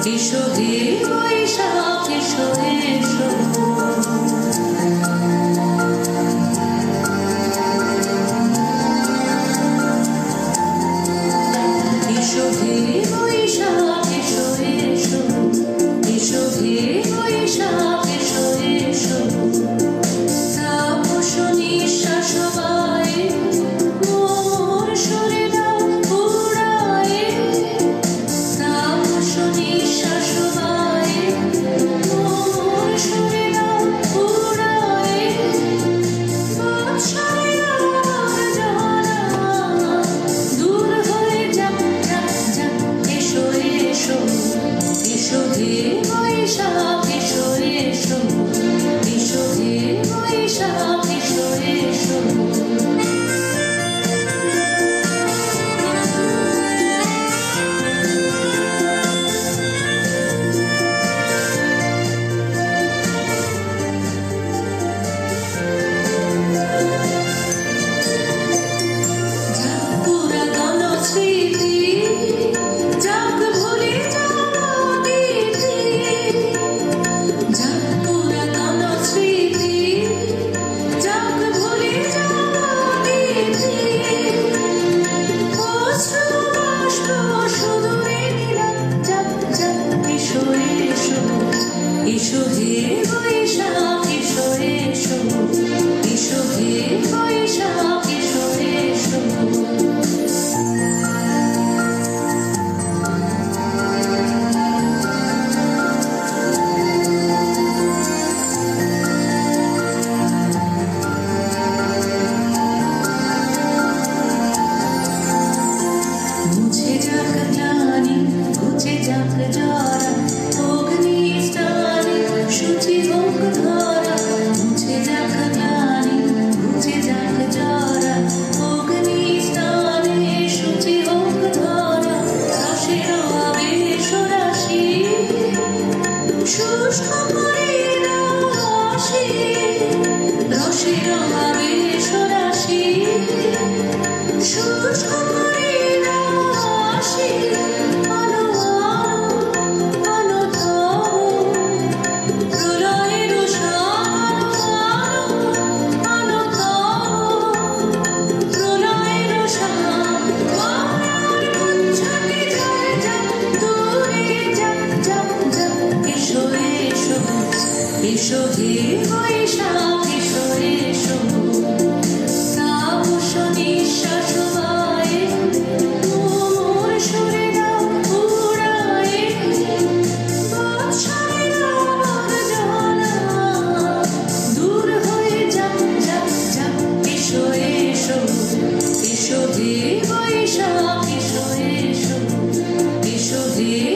এসো হে বৈশাখ এসো এসো এসো হে বৈশাখ এসো এসো এসো হে বৈশাখ এসো এসো তাপস নিঃশ্বাস বায়ে মোর শরীরা উড়ায়ে তাপস নিঃশ্বাস বায়ে মোর শরীরা উড়ায়ে বাদশাহেরা জানা দূর হয়ে যাক যাক যাক এসো এসো এসো হে বৈশাখ এসো এসো এসো হে বৈশাখ এসো এসো পুরাতন স্মৃতি যাক ভুলে যাওয়া অতীতে যাক পুরাতন স্মৃতি যাক ভুলে যাওয়া অতীতে অশ্রু বাষ্প সুদূরে নীলা যাক যাক এসো এসো এসো হে বৈশাখ এসো এসো এসো হে বৈশাখ এসো এসো মুছে যাক গ্লানি ঘুচে যাক জরা অগ্নিস্থানে শুচি হোক ধরা মুছে যাক গ্লানি ঘুচে যাক জরা অগ্নিস্থানে শুচি হোক ধরা রসের আবেশ রাশি শুষ্ক করে দাও হাসি রসের আবেশ রাশি শুষ্ক করে দাও হাসি আলো আলো আলো দাও প্রলয়ের শান আলো দাও প্রলয়ের শান আমার মন ছুটে যায় যাক দূরে যাক যাক যাক এসো এসো এসো হে বৈশাখ এসো এসো তাপস নিঃশ্বাস বায়ে মোর শরীরা উড়ায়ে বাদশাহেরা জানা দূর হয়ে যাক যাক যাক এসো এসো এসো হে বৈশাখ এসো এসো এসো হে